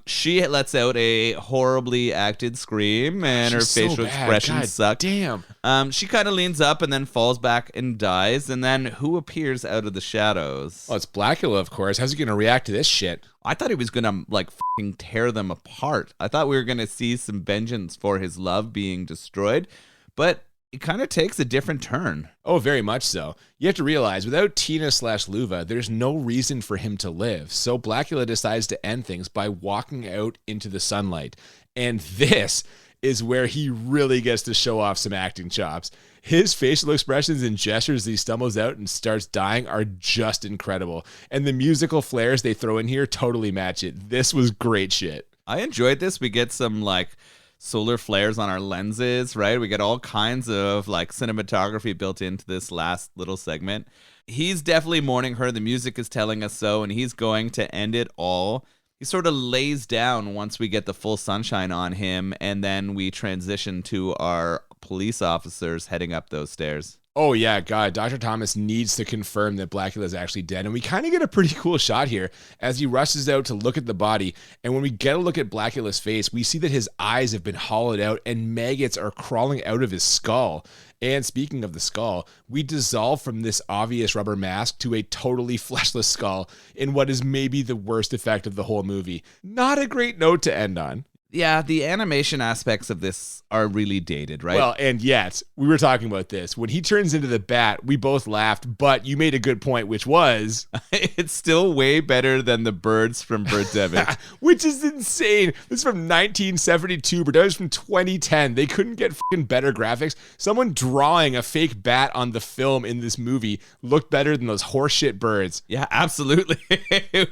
She lets out a horribly acted scream, and her She's so facial bad. expressions God suck. damn. She kind of leans up and then falls back and dies. And then who appears out of the shadows? Well, it's Blacula, of course. How's he going to react to this shit? I thought he was gonna like fucking tear them apart. I thought we were gonna see some vengeance for his love being destroyed, but it kind of takes a different turn. Oh, very much so. You have to realize, without Tina/Luva, there's no reason for him to live. So Blacula decides to end things by walking out into the sunlight. And this is where he really gets to show off some acting chops. His facial expressions and gestures as he stumbles out and starts dying are just incredible. And the musical flares they throw in here totally match it. This was great shit. I enjoyed this. We get some like solar flares on our lenses, right? We get all kinds of like cinematography built into this last little segment. He's definitely mourning her. The music is telling us so, and he's going to end it all. He sort of lays down once we get the full sunshine on him, and then we transition to our police officers heading up those stairs. Oh, yeah, God, Dr. Thomas needs to confirm that Blacula is actually dead. And we kind of get a pretty cool shot here as he rushes out to look at the body. And when we get a look at Blacula's face, we see that his eyes have been hollowed out and maggots are crawling out of his skull. And speaking of the skull, we dissolve from this obvious rubber mask to a totally fleshless skull in what is maybe the worst effect of the whole movie. Not a great note to end on. Yeah, the animation aspects of this are really dated, right? Well, and yet, we were talking about this. When he turns into the bat, we both laughed, but you made a good point, which was... it's still way better than the birds from Birdemic. Which is insane. This is from 1972, but that was from 2010. They couldn't get fucking better graphics. Someone drawing a fake bat on the film in this movie looked better than those horseshit birds. Yeah, absolutely.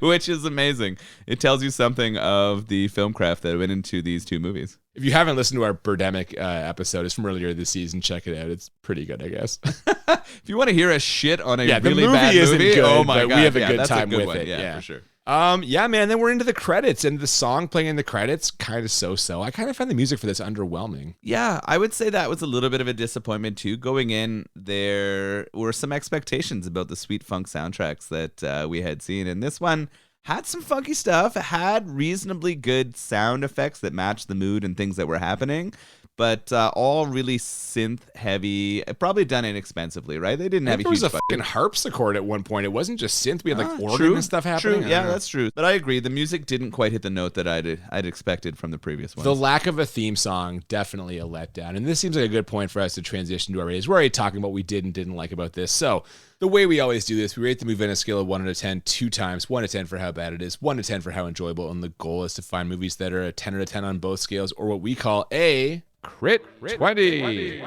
Which is amazing. It tells you something of the film craft that went into these two movies. If you haven't listened to our Birdemic episode, it's from earlier this season. Check it out. It's pretty good, I guess. If you want to hear us shit on a really the movie bad isn't movie, good, oh my but God. we have a yeah, good that's time a good with one. it. Yeah, for sure. Yeah, man. Then we're into the credits, and the song playing in the credits kind of so-so. I kind of find the music for this underwhelming. Yeah, I would say that was a little bit of a disappointment too. Going in, there were some expectations about the sweet funk soundtracks that we had seen, and this one had some funky stuff. It had reasonably good sound effects that matched the mood and things that were happening, but all really synth heavy. Probably done inexpensively, right? They didn't have a huge budget. There was a fucking harpsichord at one point. It wasn't just synth. We had like organ and stuff happening. True. Yeah, that's true. But I agree. The music didn't quite hit the note that I'd expected from the previous ones. The lack of a theme song, definitely a letdown. And this seems like a good point for us to transition to our ratings. We're already talking about what we did and didn't like about this. So the way we always do this, we rate the movie on a scale of 1 out of 10 two times. 1 to 10 for how bad it is, 1 to 10 for how enjoyable. And the goal is to find movies that are a 10 out of 10 on both scales, or what we call a Crit 20.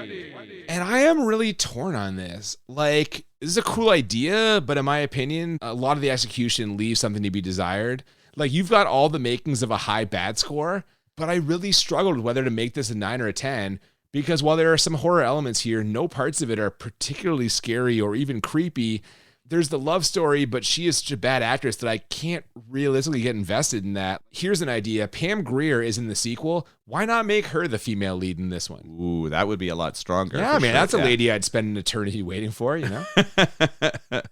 And I am really torn on this. Like, this is a cool idea, but in my opinion, a lot of the execution leaves something to be desired. Like, you've got all the makings of a high bad score, but I really struggled whether to make this a 9 or a 10, because while there are some horror elements here, no parts of it are particularly scary or even creepy. There's the love story, but she is such a bad actress that I can't realistically get invested in that. Here's an idea. Pam Grier is in the sequel. Why not make her the female lead in this one? Ooh, that would be a lot stronger. Yeah, man, that's a lady I'd spend an eternity waiting for, you know?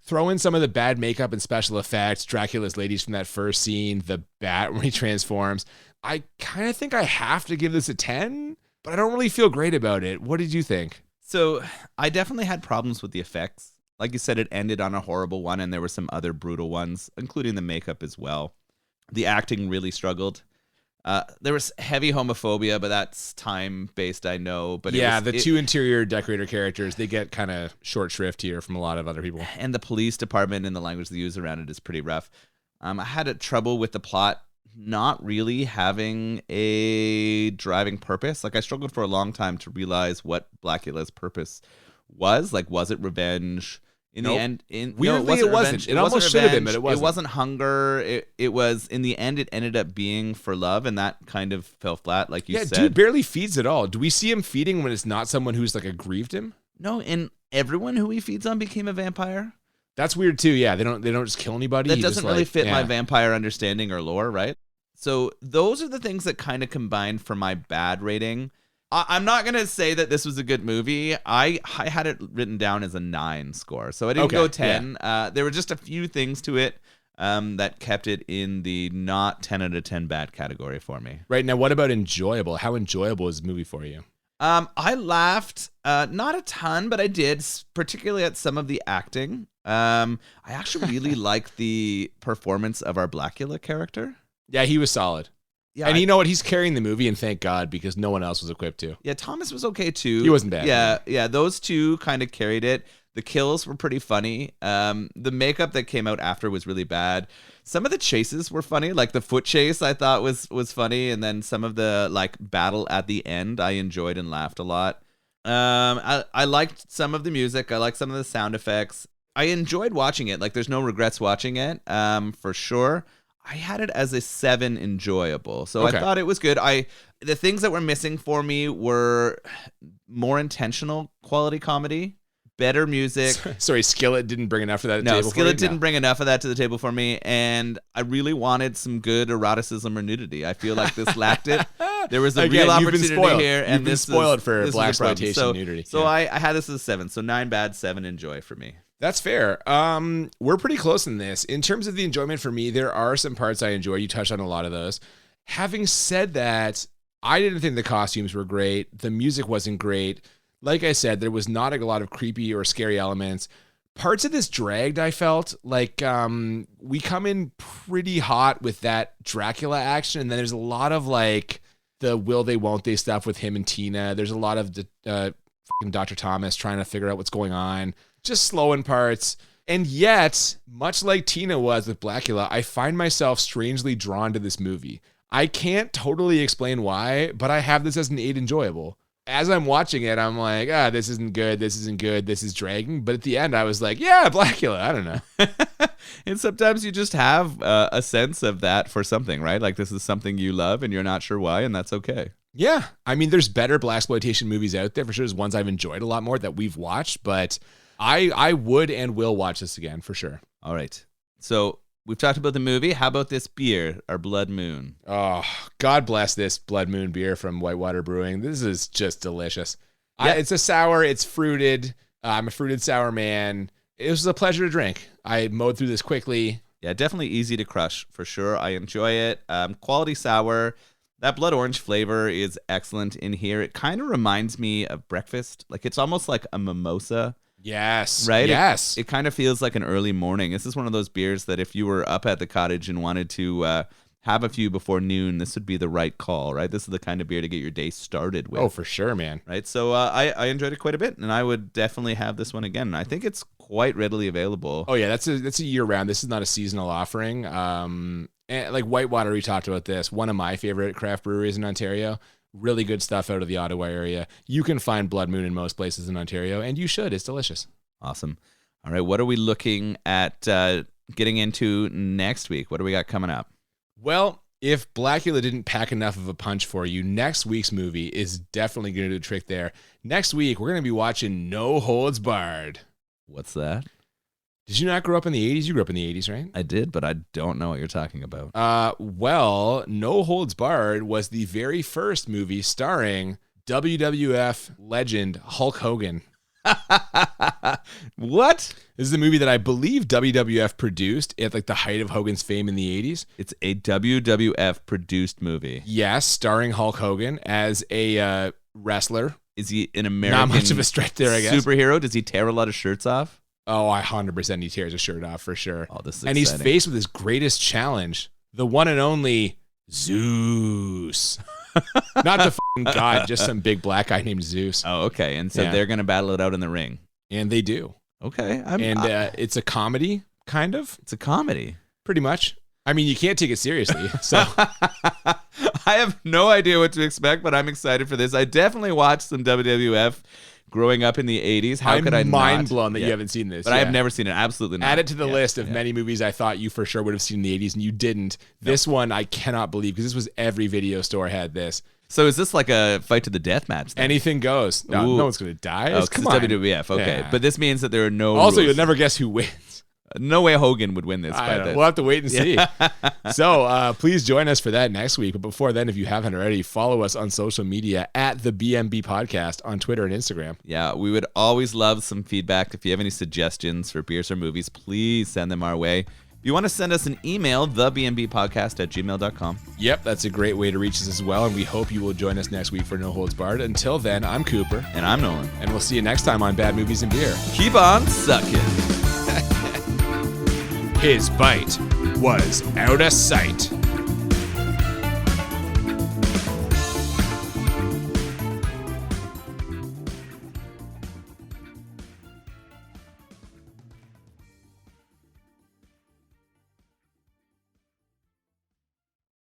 Throw in some of the bad makeup and special effects, Dracula's ladies from that first scene, the bat when he transforms. I kind of think I have to give this a 10, but I don't really feel great about it. What did you think? So I definitely had problems with the effects. Like you said, it ended on a horrible one, and there were some other brutal ones, including the makeup as well. The acting really struggled. There was heavy homophobia, but that's time-based, I know. But the two interior decorator characters, they get kind of short shrift here from a lot of other people. And the police department and the language they use around it is pretty rough. I had trouble with the plot not really having a driving purpose. Like, I struggled for a long time to realize what Blacula's purpose was. Like, was it revenge? In the end, weirdly, it wasn't. It almost should have been, but it wasn't. It wasn't hunger. It was, in the end, it ended up being for love, and that kind of fell flat, like you said. Yeah, dude barely feeds at all. Do we see him feeding when it's not someone who's like aggrieved him? No, and everyone who he feeds on became a vampire. That's weird too. Yeah, they don't just kill anybody. That doesn't really fit my vampire understanding or lore, right? So those are the things that kind of combined for my bad rating. I'm not going to say that this was a good movie. I had it written down as a 9 score. So I didn't go 10. Yeah. There were just a few things to it that kept it in the not 10 out of 10 bad category for me. Right. Now, what about enjoyable? How enjoyable is the movie for you? I laughed, not a ton, but I did, particularly at some of the acting. I actually really liked the performance of our Blacula character. Yeah, he was solid. Yeah, and you know what? He's carrying the movie, and thank God, because no one else was equipped to. Yeah, Thomas was okay too. He wasn't bad. Yeah, those two kind of carried it. The kills were pretty funny. The makeup that came out after was really bad. Some of the chases were funny, like the foot chase I thought was funny, and then some of the like battle at the end I enjoyed and laughed a lot. I liked some of the music. I liked some of the sound effects. I enjoyed watching it. Like, there's no regrets watching it, for sure. I had it as a 7 enjoyable. So okay. I thought it was good. The things that were missing for me were more intentional quality comedy, better music. Sorry, Skillet didn't bring enough of that to the table for you? No, Skillet didn't bring enough of that to the table for me, and I really wanted some good eroticism or nudity. I feel like this lacked it. There was a real opportunity here, and you've been spoiled for Blaxploitation nudity. So I had this as a 7. So 9 bad, 7 enjoy for me. That's fair. We're pretty close in this. In terms of the enjoyment for me, there are some parts I enjoy. You touched on a lot of those. Having said that, I didn't think the costumes were great. The music wasn't great. Like I said, there was not a lot of creepy or scary elements. Parts of this dragged, I felt. Like, we come in pretty hot with that Dracula action, and then there's a lot of, like, the will they, won't they stuff with him and Tina. There's a lot of Dr. Thomas trying to figure out what's going on. Just slow in parts. And yet, much like Tina was with Blacula, I find myself strangely drawn to this movie. I can't totally explain why, but I have this as an 8 enjoyable. As I'm watching it, I'm like, this isn't good, this is dragging. But at the end, I was like, yeah, Blacula, I don't know. And sometimes you just have a sense of that for something, right? Like, this is something you love and you're not sure why, and that's okay. Yeah. I mean, there's better Blaxploitation movies out there. For sure, there's ones I've enjoyed a lot more that we've watched, but I would and will watch this again, for sure. All right. So we've talked about the movie. How about this beer, our Blood Moon? Oh, God bless this Blood Moon beer from Whitewater Brewing. This is just delicious. Yeah. It's a sour. It's fruited. I'm a fruited sour man. It was a pleasure to drink. I mowed through this quickly. Yeah, definitely easy to crush, for sure. I enjoy it. Quality sour. That blood orange flavor is excellent in here. It kind of reminds me of breakfast. Like, it's almost like a mimosa. Yes. Right? Yes. It kind of feels like an early morning. This is one of those beers that if you were up at the cottage and wanted to have a few before noon, this would be the right call, right? This is the kind of beer to get your day started with. Oh, for sure, man. Right? So I enjoyed it quite a bit, and I would definitely have this one again. I think it's quite readily available. Oh, yeah. That's a year-round. This is not a seasonal offering. And like Whitewater, we talked about this. One of my favorite craft breweries in Ontario. Really good stuff out of the Ottawa area. You can find Blood Moon in most places in Ontario, and you should. It's delicious. Awesome. All right, what are we looking at getting into next week? What do we got coming up? Well, if Blacula didn't pack enough of a punch for you, next week's movie is definitely going to do the trick there. Next week, we're going to be watching No Holds Barred. What's that? Did you not grow up in the 80s? You grew up in the 80s, right? I did, but I don't know what you're talking about. Well, No Holds Barred was the very first movie starring WWF legend Hulk Hogan. What? This is a movie that I believe WWF produced at like the height of Hogan's fame in the 80s. It's a WWF produced movie. Yes, starring Hulk Hogan as a wrestler. Is he an American? Not much of a stretch there, I guess. Superhero? Does he tear a lot of shirts off? Oh, 100% he tears a shirt off for sure. Oh, this is and exciting. He's faced with his greatest challenge, the one and only Zeus. Not the fucking god, just some big black guy named Zeus. Oh, okay. And so they're going to battle it out in the ring. And they do. Okay. It's a comedy, kind of. It's a comedy. Pretty much. I mean, you can't take it seriously. So I have no idea what to expect, but I'm excited for this. I definitely watched some WWF growing up in the 80s. How could I not? I'm mind blown that you haven't seen this. But I have never seen it. Absolutely not. Add it to the list of many movies I thought you for sure would have seen in the 80s and you didn't. This one I cannot believe because this was every video store had this. So is this like a fight to the death match then? Anything goes. No one's going to die. Oh, Come on. it's WWF. Okay. Yeah. But this means that there are no Also, rules. You'll never guess who wins. No way Hogan would win this. We'll have to wait and see. So please join us for that next week. But before then, if you haven't already, follow us on social media at the BMB Podcast on Twitter and Instagram. Yeah, we would always love some feedback. If you have any suggestions for beers or movies, please send them our way. you want to send us an email, thebmbpodcast@gmail.com. Yep, that's a great way to reach us as well, and we hope you will join us next week for No Holds Barred. Until then, I'm Cooper. And I'm Nolan. And we'll see you next time on Bad Movies and Beer. Keep on sucking. His bite was out of sight.